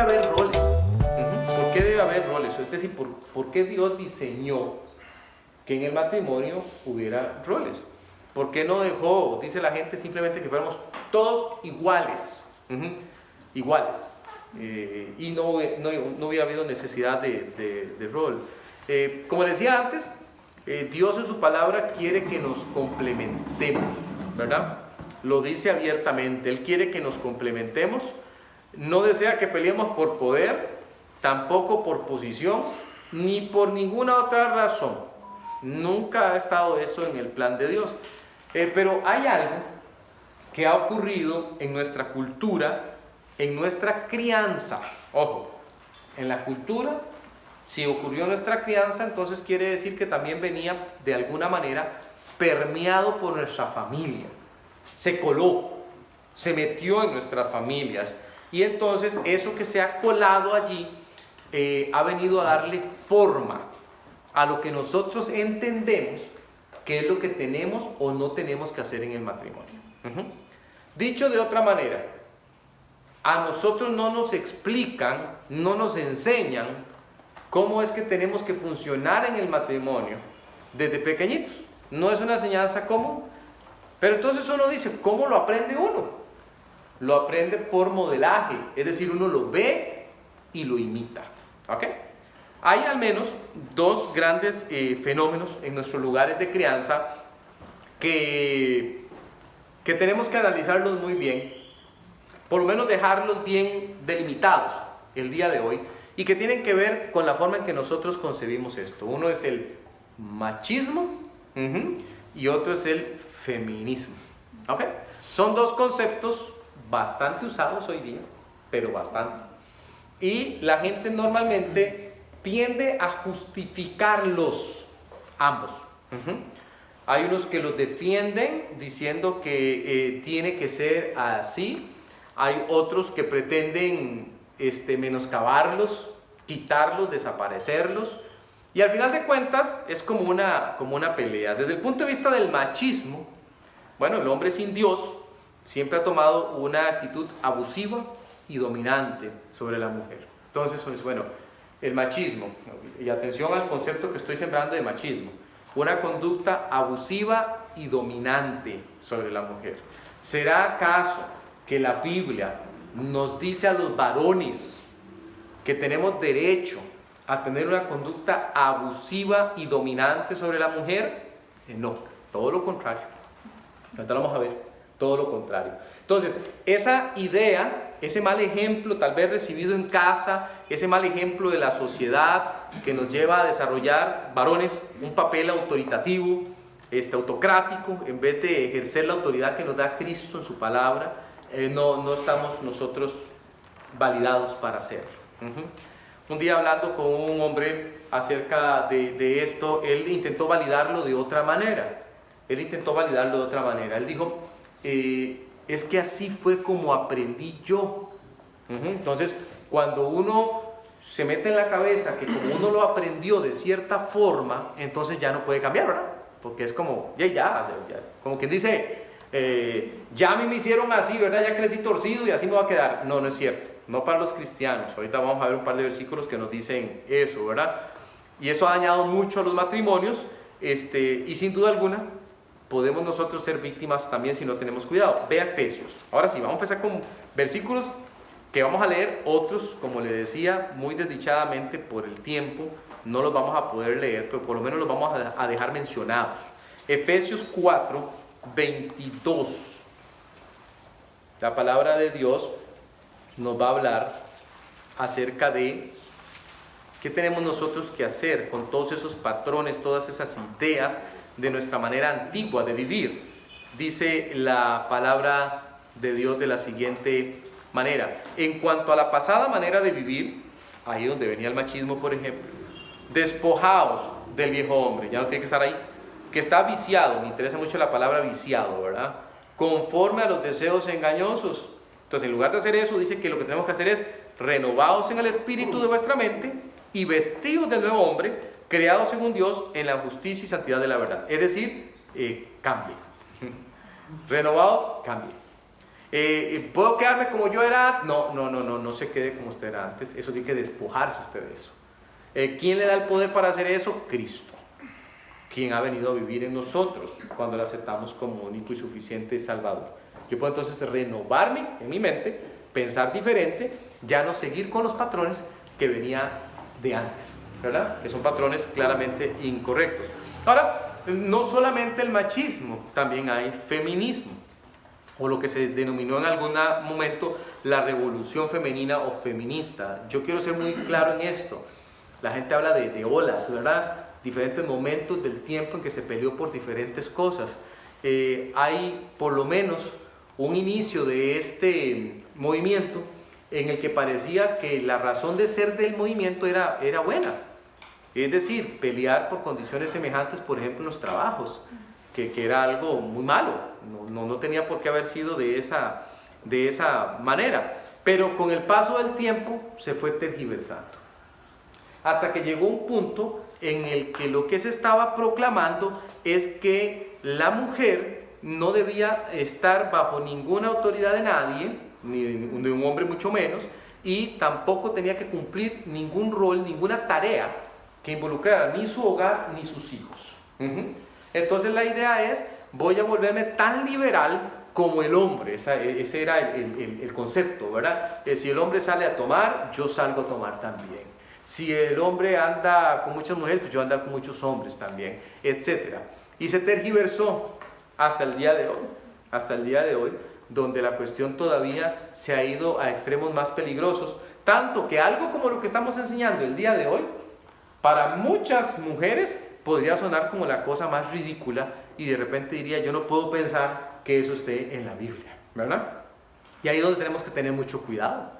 debe haber roles? ¿Por qué debe haber roles? Es decir, ¿por qué Dios diseñó que en el matrimonio hubiera roles? ¿Por qué no dejó, dice la gente, simplemente que fuéramos todos iguales? Iguales. Y no hubiera habido necesidad de rol. Como decía antes, Dios en su palabra quiere que nos complementemos, ¿verdad? Lo dice abiertamente. Él quiere que nos complementemos. No desea que peleemos por poder, tampoco por posición, ni por ninguna otra razón. Nunca ha estado eso en el plan de Dios. Pero hay algo que ha ocurrido en nuestra cultura, en nuestra crianza. Ojo, en la cultura, si ocurrió en nuestra crianza, entonces quiere decir que también venía de alguna manera permeado por nuestra familia. Se coló, se metió en nuestras familias. Y entonces eso que se ha colado allí ha venido a darle forma a lo que nosotros entendemos que es lo que tenemos o no tenemos que hacer en el matrimonio. Dicho de otra manera, a nosotros no nos explican, no nos enseñan cómo es que tenemos que funcionar en el matrimonio desde pequeñitos. No es una enseñanza común. Pero entonces uno dice, ¿cómo lo aprende uno? Lo aprende por modelaje, es decir, uno lo ve y lo imita. ¿Ok? Hay al menos dos grandes fenómenos en nuestros lugares de crianza que tenemos que analizarlos muy bien, por lo menos dejarlos bien delimitados el día de hoy, y que tienen que ver con la forma en que nosotros concebimos esto. Uno es el machismo y otro es el feminismo. ¿Ok? Son dos conceptos bastante usados hoy día, pero bastante. Y la gente normalmente tiende a justificarlos ambos. Hay unos que los defienden diciendo que tiene que ser así. Hay otros que pretenden menoscabarlos, quitarlos, desaparecerlos. Y al final de cuentas es como una pelea. Desde el punto de vista del machismo, bueno, el hombre sin Dios siempre ha tomado una actitud abusiva y dominante sobre la mujer. Entonces, bueno, el machismo, y atención al concepto que estoy sembrando de machismo, una conducta abusiva y dominante sobre la mujer. ¿Será acaso que la Biblia nos dice a los varones que tenemos derecho a tener una conducta abusiva y dominante sobre la mujer? No, todo lo contrario. Ahorita lo vamos a ver, todo lo contrario. Entonces, esa idea, ese mal ejemplo tal vez recibido en casa, ese mal ejemplo de la sociedad que nos lleva a desarrollar, varones, un papel autoritativo, autocrático, en vez de ejercer la autoridad que nos da Cristo en su palabra, no estamos nosotros validados para hacerlo. Un día hablando con un hombre acerca de esto, él intentó validarlo de otra manera. Él dijo, es que así fue como aprendí yo. Entonces, cuando uno se mete en la cabeza que como uno lo aprendió de cierta forma, entonces ya no puede cambiar, ¿verdad? Porque es como, ya, como quien dice, ya a mí me hicieron así, ¿verdad? Ya crecí torcido y así me va a quedar. No, no es cierto. No para los cristianos. Ahorita vamos a ver un par de versículos que nos dicen eso, ¿verdad? Y eso ha dañado mucho a los matrimonios, y sin duda alguna podemos nosotros ser víctimas también si no tenemos cuidado. Ve a Efesios. Ahora sí, vamos a empezar con versículos que vamos a leer. Otros, como le decía, muy desdichadamente por el tiempo, no los vamos a poder leer, pero por lo menos los vamos a dejar mencionados. Efesios 4, 22. La palabra de Dios nos va a hablar acerca de qué tenemos nosotros que hacer con todos esos patrones, todas esas ideas de nuestra manera antigua de vivir. Dice la palabra de Dios de la siguiente manera: en cuanto a la pasada manera de vivir, ahí donde venía el machismo, por ejemplo, despojaos del viejo hombre, ya no tiene que estar ahí, que está viciado, me interesa mucho la palabra viciado, ¿verdad? Conforme a los deseos engañosos. Entonces, en lugar de hacer eso, dice que lo que tenemos que hacer es renovaos en el espíritu de vuestra mente y vestidos del nuevo hombre, creados según Dios en la justicia y santidad de la verdad. Es decir, cambie. Renovaos, cambie. ¿Puedo quedarme como yo era? No se quede como usted era antes. Eso tiene que despojarse usted de eso. ¿Quién le da el poder para hacer eso? Cristo, quien ha venido a vivir en nosotros cuando lo aceptamos como único y suficiente Salvador. Yo puedo entonces renovarme en mi mente, pensar diferente, ya no seguir con los patrones que venía de antes, ¿verdad? Que son patrones claramente incorrectos. Ahora, no solamente el machismo, también hay feminismo, o lo que se denominó en algún momento la revolución femenina o feminista. Yo quiero ser muy claro en esto. La gente habla de olas, ¿verdad? Diferentes momentos del tiempo en que se peleó por diferentes cosas. Hay por lo menos un inicio de este movimiento en el que parecía que la razón de ser del movimiento era buena. Es decir, pelear por condiciones semejantes, por ejemplo, en los trabajos, que era algo muy malo. No tenía por qué haber sido de esa manera. Pero con el paso del tiempo se fue tergiversando. Hasta que llegó un punto en el que lo que se estaba proclamando es que la mujer no debía estar bajo ninguna autoridad de nadie, ni de un hombre mucho menos, y tampoco tenía que cumplir ningún rol, ninguna tarea que involucrara ni su hogar ni sus hijos. Entonces la idea es, voy a volverme tan liberal como el hombre. Ese era el concepto, ¿verdad? Si el hombre sale a tomar, yo salgo a tomar también. Si el hombre anda con muchas mujeres, pues yo ando con muchos hombres también, etc. Y se tergiversó hasta el día de hoy, donde la cuestión todavía se ha ido a extremos más peligrosos, tanto que algo como lo que estamos enseñando el día de hoy, para muchas mujeres podría sonar como la cosa más ridícula y de repente diría, yo no puedo pensar que eso esté en la Biblia, ¿verdad? Y ahí es donde tenemos que tener mucho cuidado.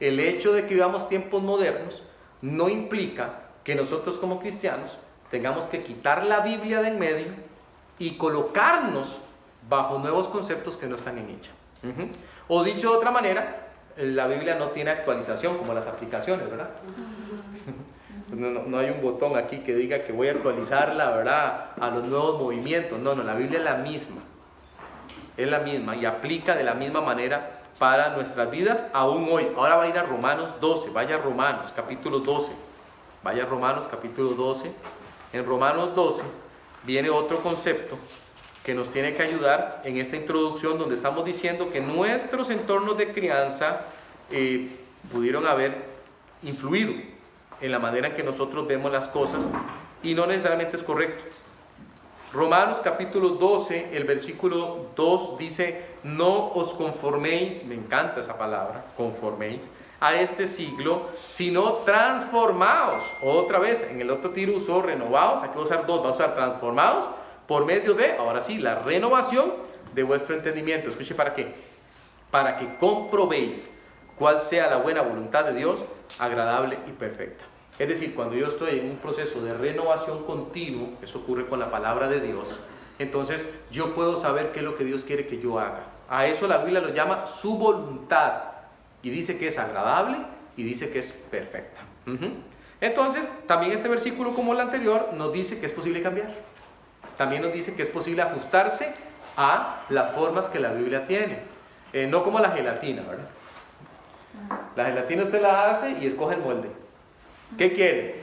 El hecho de que vivamos tiempos modernos no implica que nosotros como cristianos tengamos que quitar la Biblia de en medio y colocarnos bajo nuevos conceptos que no están en ella. O dicho de otra manera, la Biblia no tiene actualización como las aplicaciones, ¿verdad? No hay un botón aquí que diga que voy a actualizarla, ¿verdad?, a los nuevos movimientos. No, la Biblia es la misma y aplica de la misma manera para nuestras vidas aún hoy. Ahora va a ir a Romanos 12, vaya a Romanos capítulo 12, vaya a Romanos capítulo 12. En Romanos 12 viene otro concepto que nos tiene que ayudar en esta introducción, donde estamos diciendo que nuestros entornos de crianza pudieron haber influido en la manera en que nosotros vemos las cosas y no necesariamente es correcto. Romanos capítulo 12, el versículo 2 dice, no os conforméis, me encanta esa palabra, conforméis, a este siglo, sino transformaos. Otra vez, en el otro tiro usó renovaos, aquí voy a usar dos, va a usar transformaos por medio de, ahora sí, la renovación de vuestro entendimiento. Escuche, ¿para qué? Para que comprobéis cuál sea la buena voluntad de Dios, agradable y perfecta. Es decir, cuando yo estoy en un proceso de renovación continuo, eso ocurre con la palabra de Dios, entonces yo puedo saber qué es lo que Dios quiere que yo haga. A eso la Biblia lo llama su voluntad, y dice que es agradable y dice que es perfecta. Entonces, también este versículo, como el anterior, nos dice que es posible cambiar. También nos dice que es posible ajustarse a las formas que la Biblia tiene. No como la gelatina, ¿verdad? La gelatina usted la hace y escoge el molde. ¿Qué quiere?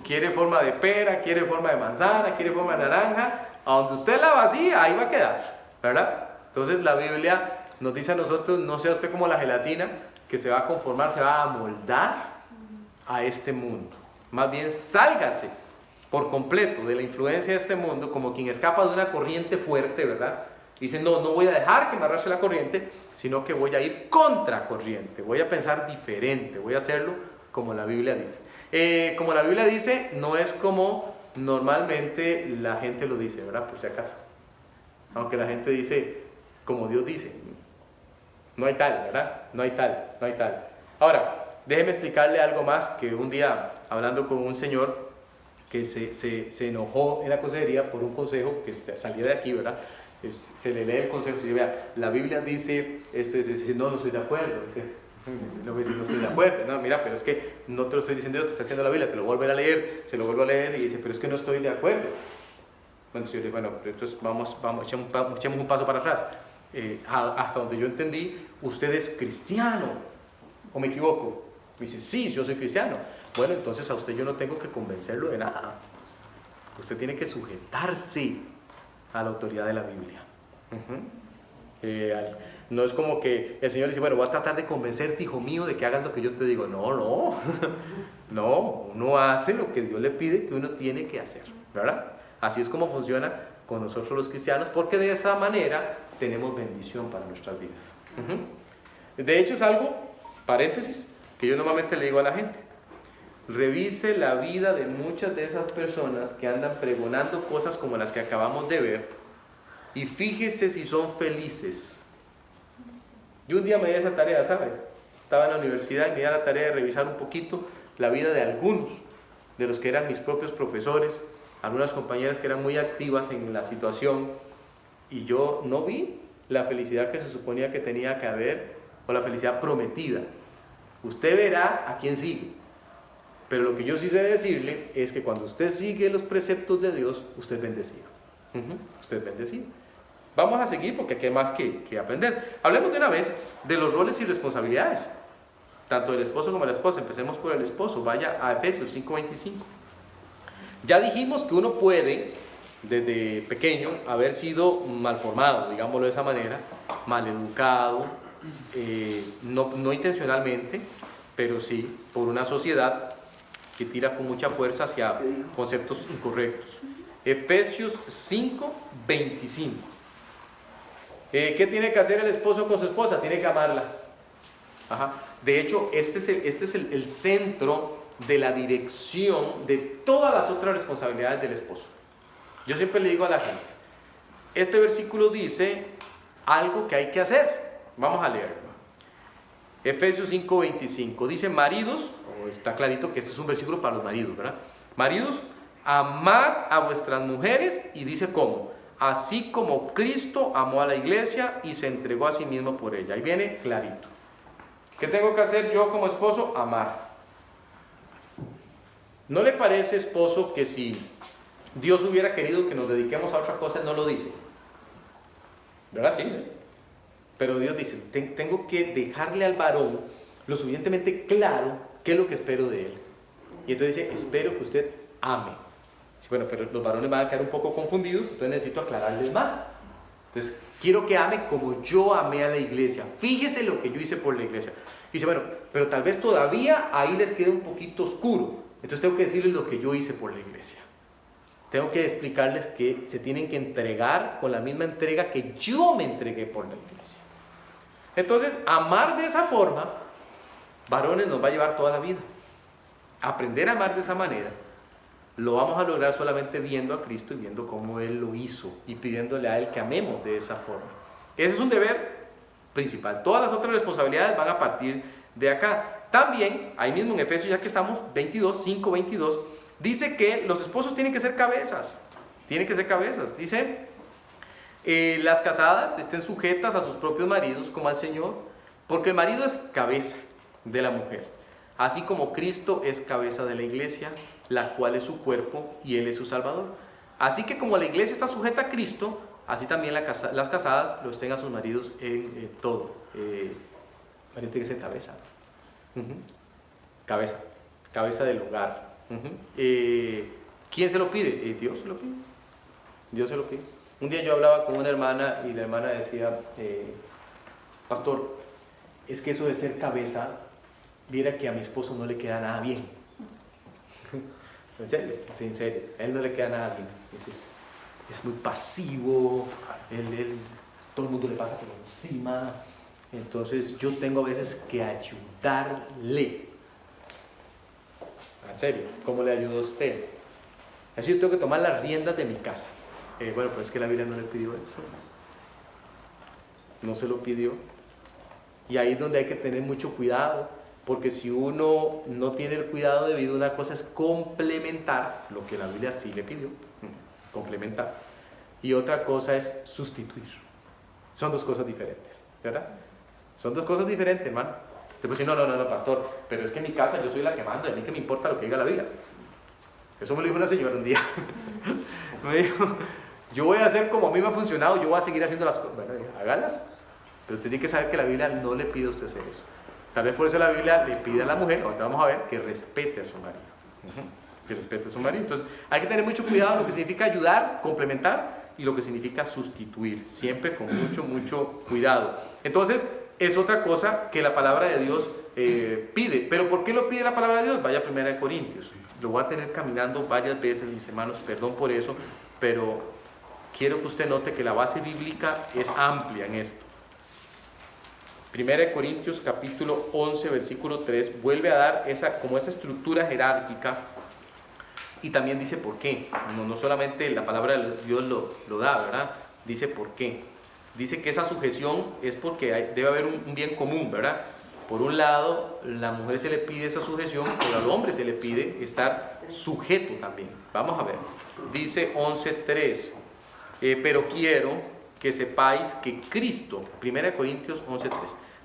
¿Quiere forma de pera? ¿Quiere forma de manzana? ¿Quiere forma de naranja? A donde usted la vacía, ahí va a quedar, ¿verdad? Entonces la Biblia nos dice a nosotros, no sea usted como la gelatina, que se va a conformar, se va a amoldar a este mundo. Más bien, sálgase por completo de la influencia de este mundo, como quien escapa de una corriente fuerte, ¿verdad? Dice, no voy a dejar que me arrastre la corriente, sino que voy a ir contra corriente, voy a pensar diferente, voy a hacerlo como la Biblia dice. Como la Biblia dice, no es como normalmente la gente lo dice, ¿verdad? Por si acaso. Aunque la gente dice, como Dios dice. No hay tal, ¿verdad? No hay tal. Ahora, déjeme explicarle algo más, que un día, hablando con un señor que se enojó en la consejería por un consejo que salía de aquí, ¿verdad? Se le lee el consejo y dice, vea, la Biblia dice esto, y dice, no estoy de acuerdo. Dice, no estoy de acuerdo. No, mira, pero es que no te lo estoy diciendo yo, te está haciendo la Biblia, te lo vuelvo a leer, se lo vuelvo a leer y dice, pero es que no estoy de acuerdo. Bueno, yo le digo, bueno, entonces vamos, echemos un paso para atrás. hasta donde yo entendí, usted es cristiano, ¿o me equivoco? Me dice, sí, yo soy cristiano. Bueno, entonces a usted yo no tengo que convencerlo de nada. Usted tiene que sujetarse a la autoridad de la Biblia. No es como que el Señor dice, bueno, voy a tratar de convencerte, hijo mío, de que hagas lo que yo te digo. No, no, uno hace lo que Dios le pide que uno tiene que hacer, ¿verdad? Así es como funciona con nosotros los cristianos, porque de esa manera tenemos bendición para nuestras vidas. De hecho, es algo, paréntesis, que yo normalmente le digo a la gente. Revise la vida de muchas de esas personas que andan pregonando cosas como las que acabamos de ver y fíjese si son felices. Yo un día me di esa tarea, ¿sabe? Estaba en la universidad y me di la tarea de revisar un poquito la vida de algunos de los que eran mis propios profesores, algunas compañeras que eran muy activas en la situación, y yo no vi la felicidad que se suponía que tenía que haber, o la felicidad prometida. Usted verá a quién sigue, pero lo que yo sí sé decirle es que cuando usted sigue los preceptos de Dios, usted es bendecido. Usted es bendecido. Vamos a seguir porque aquí hay más que aprender. Hablemos de una vez de los roles y responsabilidades, tanto del esposo como de la esposa. Empecemos por el esposo. Vaya a Efesios 5:25. Ya dijimos que uno puede, desde pequeño, haber sido malformado, digámoslo de esa manera, maleducado, no intencionalmente, pero sí por una sociedad que tira con mucha fuerza hacia conceptos incorrectos. Efesios 5:25. ¿Qué tiene que hacer el esposo con su esposa? Tiene que amarla. De hecho, este es el centro de la dirección de todas las otras responsabilidades del esposo. Yo siempre le digo a la gente, este versículo dice algo que hay que hacer. Vamos a leerlo. Efesios 5:25 dice, maridos, está clarito que este es un versículo para los maridos, ¿verdad? Maridos, amad a vuestras mujeres, y dice cómo, así como Cristo amó a la iglesia y se entregó a sí mismo por ella. Ahí viene clarito. ¿Qué tengo que hacer yo como esposo? Amar. ¿No le parece, esposo, que si Dios hubiera querido que nos dediquemos a otra cosa, no lo dice? ¿Verdad? Sí, ¿eh? Pero Dios dice, tengo que dejarle al varón lo suficientemente claro qué es lo que espero de él. Y entonces dice, espero que usted ame. Bueno, pero los varones van a quedar un poco confundidos, entonces necesito aclararles más. Entonces, quiero que ame como yo amé a la iglesia. Fíjese lo que yo hice por la iglesia. Y dice, bueno, pero tal vez todavía ahí les queda un poquito oscuro. Entonces tengo que decirles lo que yo hice por la iglesia. Tengo que explicarles que se tienen que entregar con la misma entrega que yo me entregué por la iglesia. Entonces, amar de esa forma, varones, nos va a llevar toda la vida. Aprender a amar de esa manera lo vamos a lograr solamente viendo a Cristo y viendo cómo Él lo hizo y pidiéndole a Él que amemos de esa forma. Ese es un deber principal. Todas las otras responsabilidades van a partir de acá. También, ahí mismo en Efesios, ya que estamos, 5:22, dice que los esposos tienen que ser cabezas. Tienen que ser cabezas. Dice, las casadas estén sujetas a sus propios maridos como al Señor, porque el marido es cabeza de la mujer, así como Cristo es cabeza de la iglesia, la cual es su cuerpo y Él es su Salvador. Así que como la iglesia está sujeta a Cristo, así también las casadas lo estén a sus maridos en todo. Marido tiene que ser cabeza. Cabeza del hogar. ¿Quién se lo pide? Dios se lo pide. Dios se lo pide. Un día yo hablaba con una hermana y la hermana decía, pastor, es que eso de ser cabeza, viera que a mi esposo no le queda nada bien. ¿En serio? Sí, en serio. A él no le queda nada bien. Es muy pasivo, todo el mundo le pasa por encima. Entonces yo tengo a veces que ayudarle. En serio, ¿cómo le ayudo a usted? Así yo tengo que tomar las riendas de mi casa. Bueno, pues es que la Biblia no le pidió eso. No se lo pidió. Y ahí es donde hay que tener mucho cuidado. Porque si uno no tiene el cuidado debido, una cosa es complementar lo que la Biblia sí le pidió, complementar, y otra cosa es sustituir. Son dos cosas diferentes, ¿verdad? Son dos cosas diferentes, hermano. Después no, pastor, pero es que en mi casa yo soy la que manda, a mí que me importa lo que diga la Biblia. Eso me lo dijo una señora un día. Me dijo, Yo voy a hacer como a mí me ha funcionado, yo voy a seguir haciendo las cosas. Bueno, hágalas. Pero usted tiene que saber que la Biblia no le pide a usted hacer eso. Tal vez por eso la Biblia le pide a la mujer, ahorita vamos a ver, que respete a su marido. Que respete a su marido. Entonces, hay que tener mucho cuidado en lo que significa ayudar, complementar y lo que significa sustituir. Siempre con mucho cuidado. Entonces, es otra cosa que la palabra de Dios pide. ¿Pero por qué lo pide la palabra de Dios? Vaya a 1 Corintios. Lo voy a tener caminando varias veces, mis hermanos, perdón por eso, pero quiero que usted note que la base bíblica es amplia en esto. 1 Corintios capítulo 11, versículo 3, vuelve a dar esa estructura jerárquica y también dice por qué. No solamente la palabra de Dios lo da, ¿verdad? Dice por qué. Dice que esa sujeción es porque debe haber un bien común, ¿verdad? Por un lado, la mujer se le pide esa sujeción, pero al hombre se le pide estar sujeto también. Vamos a ver. Dice 11.3, pero quiero que sepáis que Cristo, 1 Corintios 11.3,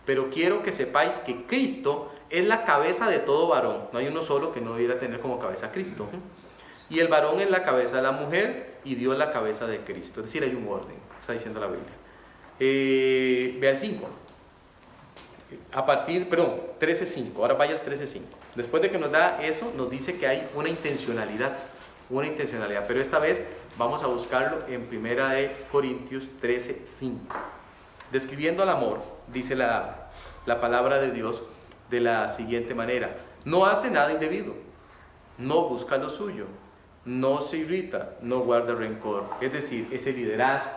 pero quiero que sepáis que Cristo es la cabeza de todo varón. No hay uno solo que no debiera tener como cabeza a Cristo. Y el varón es la cabeza de la mujer y Dios la cabeza de Cristo. Es decir, hay un orden, está diciendo la Biblia. Vea el 5. 13.5, ahora vaya al 13.5. Después de que nos da eso, nos dice que hay una intencionalidad, pero esta vez vamos a buscarlo en 1 Corintios 13.5. Describiendo el amor, dice la palabra de Dios de la siguiente manera: no hace nada indebido, no busca lo suyo, no se irrita, no guarda rencor. Es decir, ese liderazgo,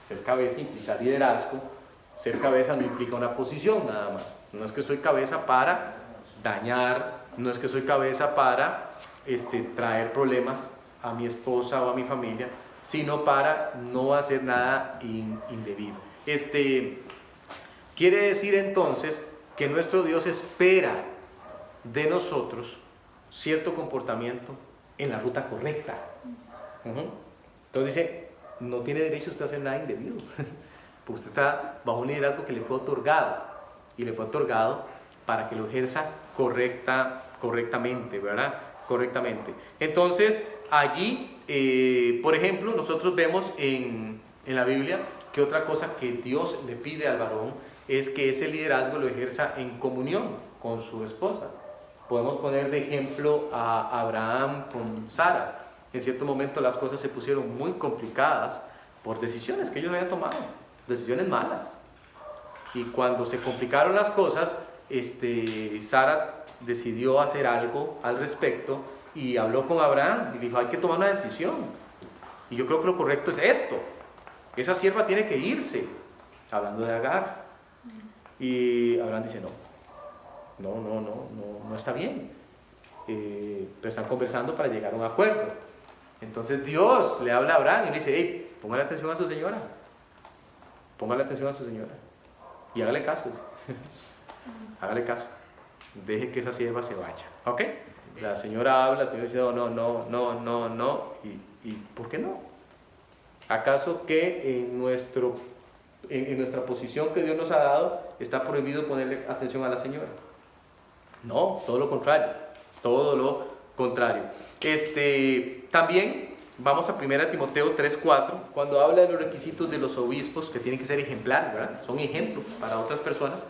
ser cabeza implica liderazgo. Ser cabeza no implica una posición nada más. No es que soy cabeza para dañar, no es que soy cabeza para traer problemas a mi esposa o a mi familia, sino para no hacer nada indebido. Quiere decir entonces que nuestro Dios espera de nosotros cierto comportamiento en la ruta correcta. Entonces dice, no tiene derecho usted a hacer nada indebido. Porque usted está bajo un liderazgo que le fue otorgado, y le fue otorgado para que lo ejerza correctamente, ¿verdad? Correctamente. Entonces, allí, por ejemplo, nosotros vemos en la Biblia que otra cosa que Dios le pide al varón es que ese liderazgo lo ejerza en comunión con su esposa. Podemos poner de ejemplo a Abraham con Sara. En cierto momento las cosas se pusieron muy complicadas por decisiones que ellos habían tomado. Decisiones malas, y cuando se complicaron las cosas, Sara decidió hacer algo al respecto y habló con Abraham y dijo: hay que tomar una decisión, y yo creo que lo correcto es esto, esa sierva tiene que irse, hablando de Agar. Y Abraham dice: no está bien, pero están conversando para llegar a un acuerdo. Entonces Dios le habla a Abraham y le dice: hey, póngale atención a su señora. Póngale atención a su señora y hágale caso. Hágale caso. Deje que esa sierva se vaya. ¿Ok? La señora habla, la señora dice: no. ¿Y por qué no? ¿Acaso que en nuestra posición que Dios nos ha dado está prohibido ponerle atención a la señora? No, todo lo contrario. Todo lo contrario. También vamos a 1 Timoteo 3.4, cuando habla de los requisitos de los obispos, que tienen que ser ejemplares, ¿verdad? Son ejemplos para otras personas.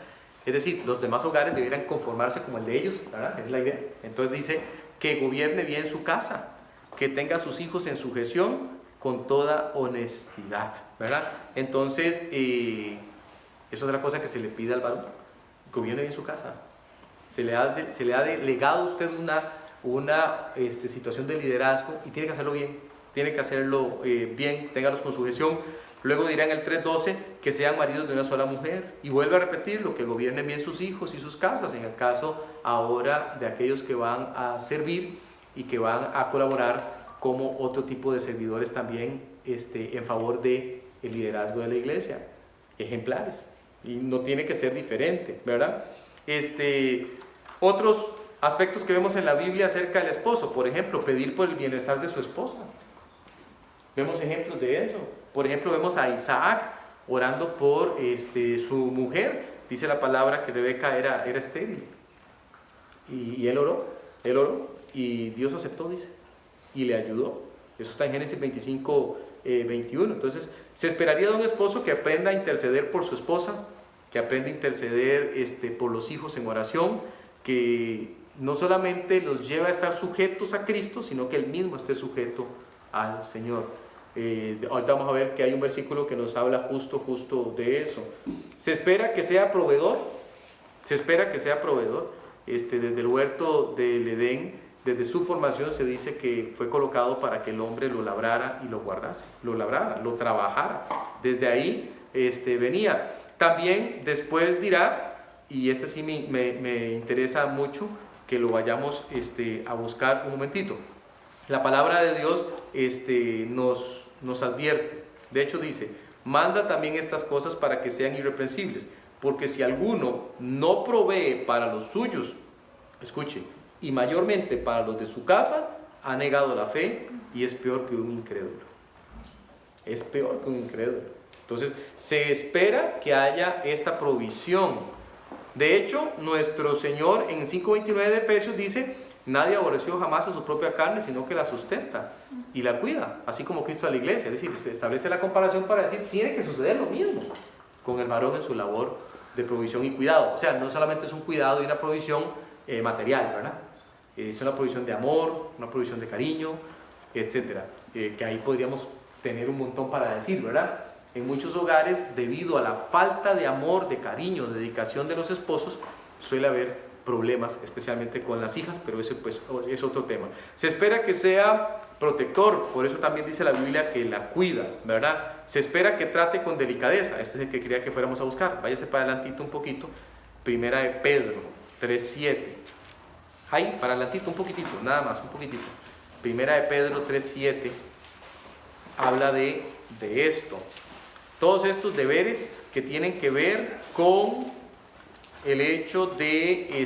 Es decir, los demás hogares debieran conformarse como el de ellos, ¿verdad? Es la idea. Entonces dice que gobierne bien su casa, que tenga a sus hijos en sujeción con toda honestidad, ¿verdad? Entonces, es otra cosa que se le pide al varón: gobierne bien su casa. Se le ha delegado a usted una situación de liderazgo y tiene que hacerlo bien. Tiene que hacerlo bien, téngalos con sujeción. Luego dirá en el 3.12 que sean maridos de una sola mujer. Y vuelve a repetirlo, que gobiernen bien sus hijos y sus casas, en el caso ahora de aquellos que van a servir y que van a colaborar como otro tipo de servidores también en favor del liderazgo de la iglesia. Ejemplares. Y no tiene que ser diferente, ¿verdad? Otros aspectos que vemos en la Biblia acerca del esposo, por ejemplo, pedir por el bienestar de su esposa. Vemos ejemplos de eso. Por ejemplo, vemos a Isaac orando por su mujer. Dice la palabra que Rebeca era estéril. Y él oró, y Dios aceptó, dice, y le ayudó. Eso está en Génesis 25, 21. Entonces, se esperaría de un esposo que aprenda a interceder por su esposa, que aprenda a interceder por los hijos en oración, que no solamente los lleva a estar sujetos a Cristo, sino que él mismo esté sujeto al Señor. Ahorita vamos a ver que hay un versículo que nos habla justo de eso. Se espera que sea proveedor, desde el huerto del Edén, desde su formación se dice que fue colocado para que el hombre lo labrara y lo guardase, lo trabajara. Desde ahí venía. También después dirá, y sí me interesa mucho que lo vayamos a buscar un momentito. La palabra de Dios nos advierte. De hecho dice, manda también estas cosas para que sean irreprensibles, porque si alguno no provee para los suyos, escuche, y mayormente para los de su casa, ha negado la fe y es peor que un incrédulo. Es peor que un incrédulo. Entonces, se espera que haya esta provisión. De hecho, nuestro Señor en 5:29 de Efesios dice, nadie aborreció jamás a su propia carne, sino que la sustenta y la cuida, así como Cristo a la iglesia. Es decir, se establece la comparación para decir, tiene que suceder lo mismo con el varón en su labor de provisión y cuidado. O sea, no solamente es un cuidado y una provisión material, ¿verdad? Es una provisión de amor, una provisión de cariño, etcétera. Que ahí podríamos tener un montón para decir, ¿verdad? En muchos hogares, debido a la falta de amor, de cariño, de dedicación de los esposos, suele haber problemas, especialmente con las hijas, pero ese pues es otro tema. Se espera que sea protector, por eso también dice la Biblia que la cuida, ¿verdad? Se espera que trate con delicadeza. Este es el que quería que fuéramos a buscar. Váyase para adelantito un poquito. Primera de Pedro 3:7. Ahí, para adelantito un poquitito, nada más, un poquitito. Primera de Pedro 3:7 habla de esto. Todos estos deberes que tienen que ver con el hecho del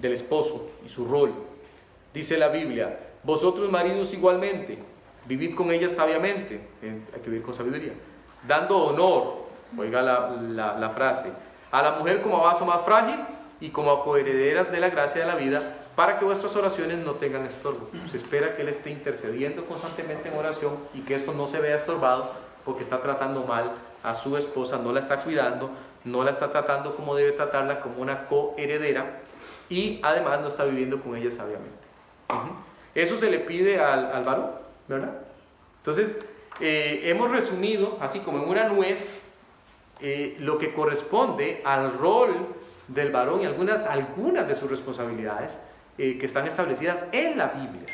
esposo y su rol. Dice la Biblia, vosotros maridos igualmente, vivid con ellas sabiamente, hay que vivir con sabiduría, dando honor, oiga la frase, a la mujer como a vaso más frágil y como a coherederas de la gracia de la vida, para que vuestras oraciones no tengan estorbo. Se espera que él esté intercediendo constantemente en oración y que esto no se vea estorbado porque está tratando mal a su esposa, no la está cuidando, no la está tratando como debe tratarla, como una coheredera, y además no está viviendo con ella sabiamente. Eso se le pide al varón, ¿verdad? Entonces, hemos resumido, así como en una nuez, lo que corresponde al rol del varón y algunas de sus responsabilidades que están establecidas en la Biblia.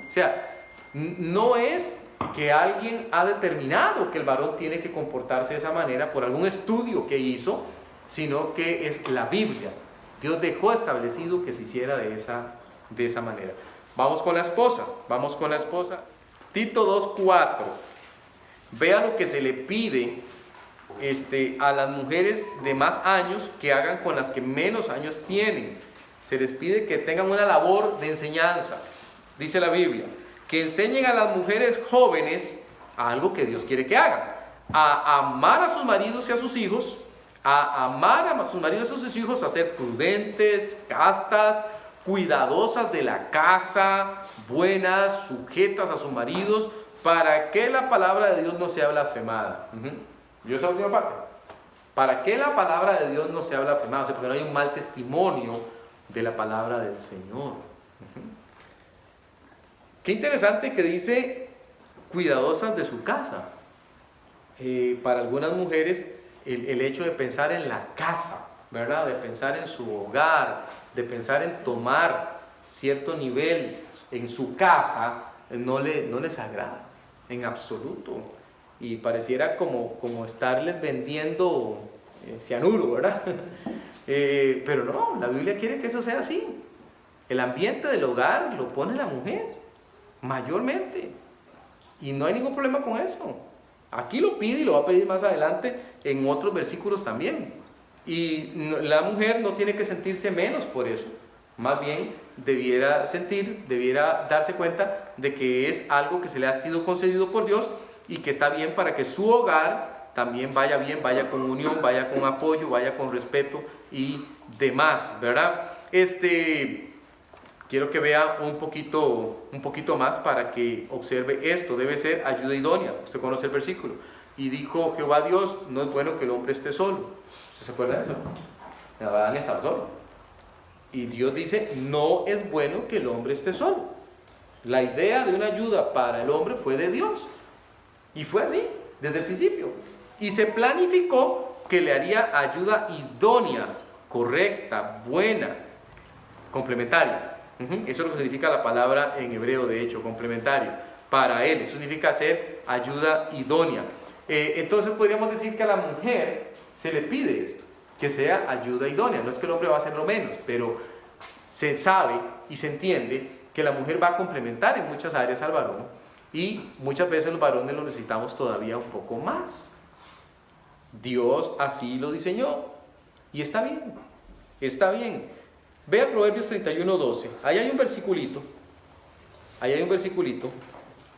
O sea, no es que alguien ha determinado que el varón tiene que comportarse de esa manera por algún estudio que hizo, sino que es la Biblia. Dios dejó establecido que se hiciera de esa manera. Vamos con la esposa. Tito 2:4. Vea lo que se le pide a las mujeres de más años que hagan con las que menos años tienen. Se les pide que tengan una labor de enseñanza. Dice la Biblia, que enseñen a las mujeres jóvenes a algo que Dios quiere que hagan. A amar a sus maridos y a sus hijos, a ser prudentes, castas, cuidadosas de la casa, buenas, sujetas a sus maridos, para que la palabra de Dios no sea blasfemada. ¿Yo esa última parte? ¿Para qué la palabra de Dios no sea blasfemada? O sea, porque no hay un mal testimonio de la palabra del Señor. Qué interesante que dice cuidadosas de su casa. Para algunas mujeres el hecho de pensar en la casa, ¿verdad? De pensar en su hogar, de pensar en tomar cierto nivel en su casa, no les agrada en absoluto. Y pareciera como estarles vendiendo cianuro, ¿verdad? Pero no, la Biblia quiere que eso sea así. El ambiente del hogar lo pone la mujer, mayormente. Y no hay ningún problema con eso. Aquí lo pide y lo va a pedir más adelante en otros versículos también. Y la mujer no tiene que sentirse menos por eso. Más bien debiera darse cuenta de que es algo que se le ha sido concedido por Dios y que está bien para que su hogar también vaya bien, vaya con unión, vaya con apoyo, vaya con respeto y demás, ¿verdad? quiero que vea un poquito más para que observe esto. Debe ser ayuda idónea. Usted conoce el versículo. Y dijo Jehová Dios, no es bueno que el hombre esté solo. ¿Usted se acuerda de eso? Adán estaba solo. Y Dios dice, no es bueno que el hombre esté solo. La idea de una ayuda para el hombre fue de Dios. Y fue así, desde el principio. Y se planificó que le haría ayuda idónea, correcta, buena, complementaria. Eso es lo que significa la palabra en hebreo, de hecho, complementario. Para él, eso significa hacer ayuda idónea. Entonces podríamos decir que a la mujer se le pide esto, que sea ayuda idónea. No es que el hombre va a hacerlo menos, pero se sabe y se entiende que la mujer va a complementar en muchas áreas al varón, y muchas veces los varones lo necesitamos todavía un poco más. Dios así lo diseñó y está bien, está bien. Vea Proverbios 31:12. Ahí hay un versiculito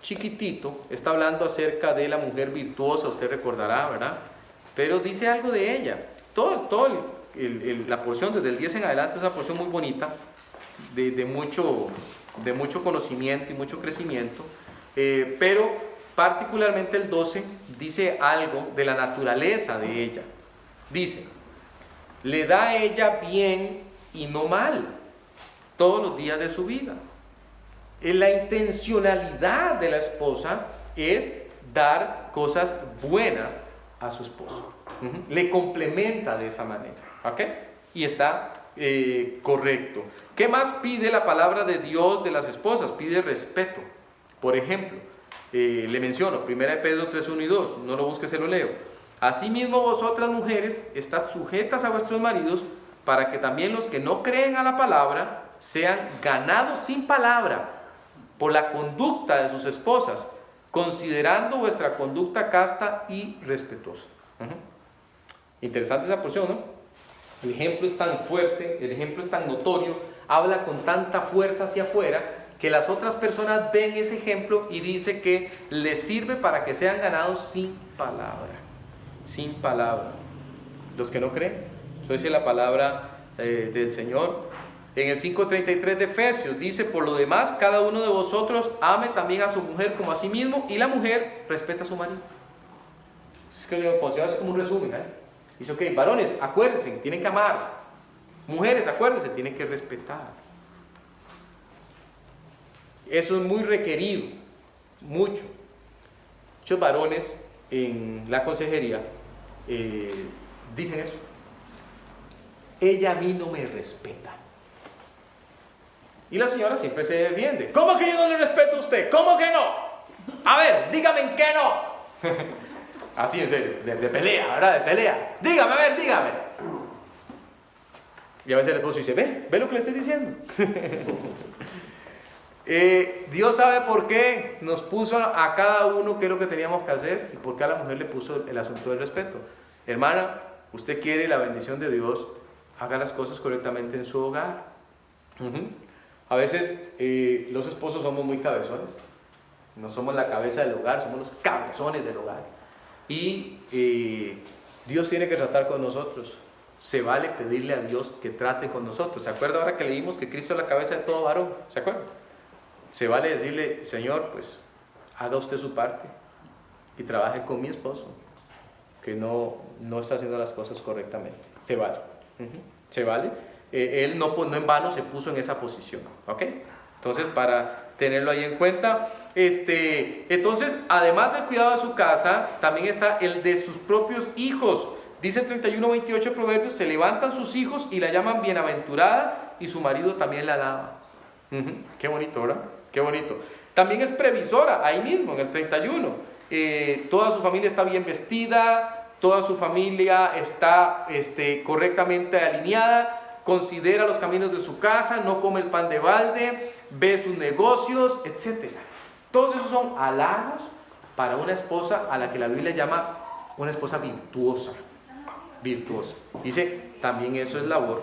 chiquitito, está hablando acerca de la mujer virtuosa, usted recordará, ¿verdad? Pero dice algo de ella. La porción desde el 10 en adelante es una porción muy bonita, de mucho conocimiento y mucho crecimiento, pero particularmente el 12 dice algo de la naturaleza de ella. Dice, le da a ella bien y no mal todos los días de su vida. La intencionalidad de la esposa es dar cosas buenas a su esposo. Le complementa de esa manera, ¿ok? Y está correcto. ¿Qué más pide la palabra de Dios de las esposas? Pide respeto. Por ejemplo, le menciono 1 Pedro 3:1 y 2, no lo busque, se lo leo. Asimismo vosotras mujeres, estad sujetas a vuestros maridos, para que también los que no creen a la palabra sean ganados sin palabra por la conducta de sus esposas, considerando vuestra conducta casta y respetuosa. Interesante esa porción, ¿no? El ejemplo es tan fuerte, el ejemplo es tan notorio, habla con tanta fuerza hacia afuera, que las otras personas ven ese ejemplo y dice que les sirve para que sean ganados sin palabra. Sin palabra. Los que no creen, eso dice la palabra del Señor. En el 5:33 de Efesios dice, por lo demás, cada uno de vosotros ame también a su mujer como a sí mismo, y la mujer respeta a su marido. Es que yo hacer como un resumen, Dice, ok, varones, acuérdense, tienen que amar. Mujeres, acuérdense, tienen que respetar. Eso es muy requerido, mucho. Muchos varones en la consejería dicen eso. Ella a mí no me respeta. Y la señora siempre se defiende. ¿Cómo que yo no le respeto a usted? ¿Cómo que no? A ver, dígame en qué no. Así en serio, de pelea, ¿verdad? De pelea. Dígame, a ver, dígame. Y a veces el esposo dice, ve lo que le estoy diciendo. Dios sabe por qué nos puso a cada uno qué es lo que teníamos que hacer y por qué a la mujer le puso el asunto del respeto. Hermana, usted quiere la bendición de Dios, haga las cosas correctamente en su hogar. A veces los esposos somos muy cabezones, no somos la cabeza del hogar, somos los cabezones del hogar. Y Dios tiene que tratar con nosotros. Se vale pedirle a Dios que trate con nosotros. ¿Se acuerda ahora que leímos que Cristo es la cabeza de todo varón? ¿Se acuerda? Se vale decirle, Señor, pues haga usted su parte y trabaje con mi esposo, que no está haciendo las cosas correctamente. Se vale. Se vale. Él no en vano se puso en esa posición, ¿ok? Entonces, para tenerlo ahí en cuenta, entonces, además del cuidado de su casa, también está el de sus propios hijos. Dice el 31:28 de Proverbios, se levantan sus hijos y la llaman bienaventurada, y su marido también la alaba. Qué bonito, ¿verdad? Qué bonito. También es previsora, ahí mismo, en el 31. Toda su familia está bien vestida, toda su familia está correctamente alineada, considera los caminos de su casa, no come el pan de balde, ve sus negocios, etc. Todos esos son halagos para una esposa a la que la Biblia llama una esposa virtuosa. Virtuosa. Dice, también eso es labor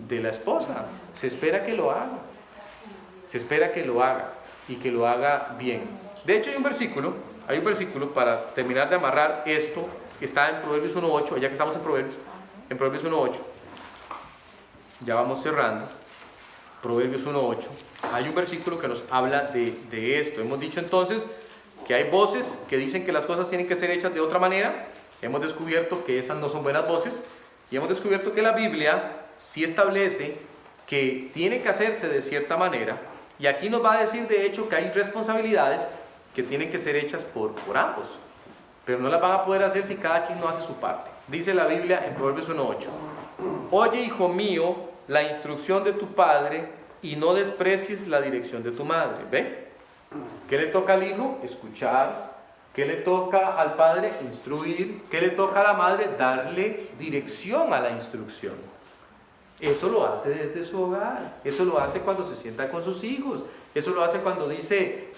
de la esposa. Se espera que lo haga. Se espera que lo haga y que lo haga bien. De hecho, hay un versículo para terminar de amarrar esto, que está en Proverbios 1:8, ya que estamos en Proverbios 1:8. Ya vamos cerrando. Proverbios 1:8, hay un versículo que nos habla de esto. Hemos dicho entonces que hay voces que dicen que las cosas tienen que ser hechas de otra manera. Hemos descubierto que esas no son buenas voces. Y hemos descubierto que la Biblia sí establece que tiene que hacerse de cierta manera. Y aquí nos va a decir de hecho que hay responsabilidades que tienen que ser hechas por ambos. Pero no las van a poder hacer si cada quien no hace su parte. Dice la Biblia en Proverbios 1:8, oye, hijo mío, la instrucción de tu padre y no desprecies la dirección de tu madre. ¿Ve? ¿Qué le toca al hijo? Escuchar. ¿Qué le toca al padre? Instruir. ¿Qué le toca a la madre? Darle dirección a la instrucción. Eso lo hace desde su hogar. Eso lo hace cuando se sienta con sus hijos. Eso lo hace cuando dice,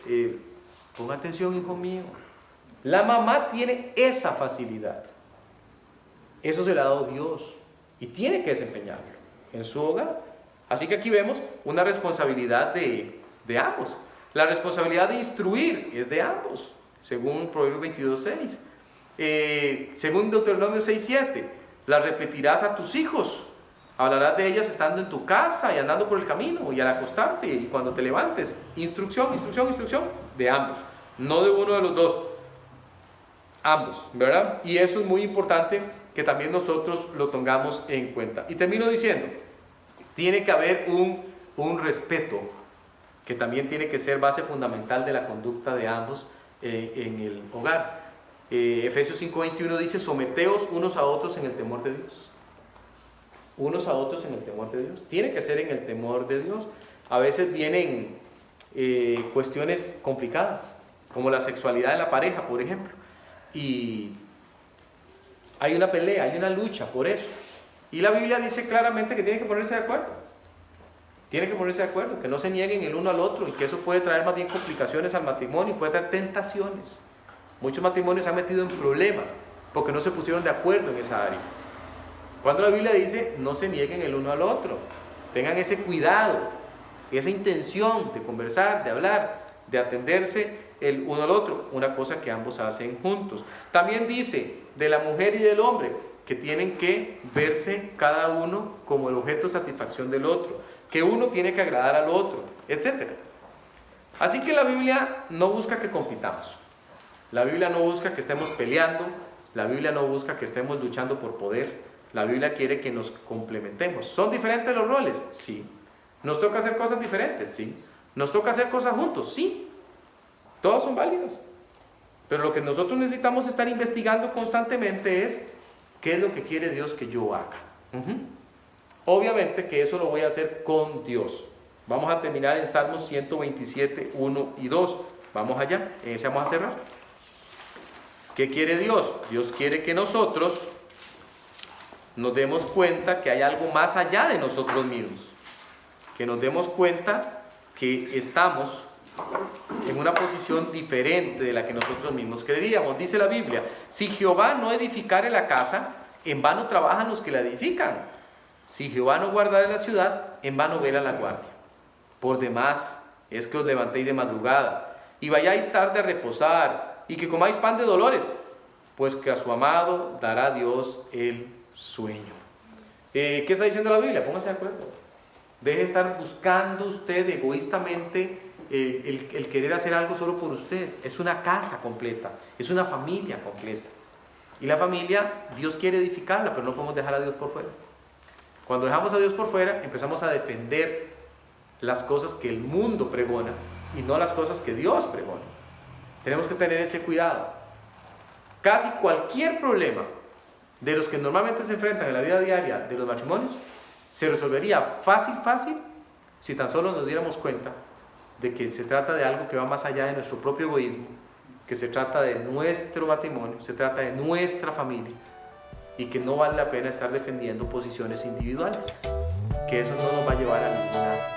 ponga atención, hijo mío. La mamá tiene esa facilidad. Eso se le ha dado Dios y tiene que desempeñarlo en su hogar. Así que aquí vemos una responsabilidad de ambos. La responsabilidad de instruir es de ambos, según Proverbios 22:6. Según Deuteronomio 6:7, las repetirás a tus hijos. Hablarás de ellas estando en tu casa y andando por el camino y al acostarte y cuando te levantes. Instrucción, instrucción, instrucción de ambos, no de uno de los dos. Ambos, ¿verdad? Y eso es muy importante que también nosotros lo tengamos en cuenta. Y termino diciendo, tiene que haber un respeto que también tiene que ser base fundamental de la conducta de ambos en el hogar. Efesios 5:21 dice, someteos unos a otros en el temor de Dios. Unos a otros en el temor de Dios. Tiene que ser en el temor de Dios. A veces vienen cuestiones complicadas, como la sexualidad de la pareja, por ejemplo. Y hay una pelea, hay una lucha por eso. Y la Biblia dice claramente que tienen que ponerse de acuerdo. Tienen que ponerse de acuerdo, que no se nieguen el uno al otro y que eso puede traer más bien complicaciones al matrimonio, puede traer tentaciones. Muchos matrimonios se han metido en problemas porque no se pusieron de acuerdo en esa área. Cuando la Biblia dice no se nieguen el uno al otro, tengan ese cuidado, esa intención de conversar, de hablar, de atenderse el uno al otro, una cosa que ambos hacen juntos. También dice de la mujer y del hombre que tienen que verse cada uno como el objeto de satisfacción del otro, que uno tiene que agradar al otro, etc. Así que la Biblia no busca que compitamos, la Biblia no busca que estemos peleando, la Biblia no busca que estemos luchando por poder, la Biblia quiere que nos complementemos. ¿Son diferentes los roles? Sí. ¿Nos toca hacer cosas diferentes? Sí. ¿Nos toca hacer cosas juntos? Sí. Todas son válidas. Pero lo que nosotros necesitamos estar investigando constantemente es qué es lo que quiere Dios que yo haga. Obviamente que eso lo voy a hacer con Dios. Vamos a terminar en Salmos 127, 1 y 2. Vamos allá, en ese vamos a cerrar. ¿Qué quiere Dios? Dios quiere que nosotros nos demos cuenta que hay algo más allá de nosotros mismos. Que nos demos cuenta que estamos en una posición diferente de la que nosotros mismos creeríamos. Dice la Biblia, si Jehová no edificare la casa, en vano trabajan los que la edifican. Si Jehová no guardare la ciudad, en vano vela la guardia. Por demás es que os levantéis de madrugada y vayáis tarde a reposar y que comáis pan de dolores, pues que a su amado dará Dios el sueño. ¿Qué está diciendo la Biblia? Póngase de acuerdo. Deje de estar buscando usted egoístamente el querer hacer algo solo por usted. Es una casa completa, es una familia completa. Y la familia, Dios quiere edificarla, pero no podemos dejar a Dios por fuera. Cuando dejamos a Dios por fuera, empezamos a defender las cosas que el mundo pregona y no las cosas que Dios pregona. Tenemos que tener ese cuidado. Casi cualquier problema de los que normalmente se enfrentan en la vida diaria de los matrimonios se resolvería fácil si tan solo nos diéramos cuenta de que se trata de algo que va más allá de nuestro propio egoísmo, que se trata de nuestro matrimonio, se trata de nuestra familia y que no vale la pena estar defendiendo posiciones individuales, que eso no nos va a llevar a ninguna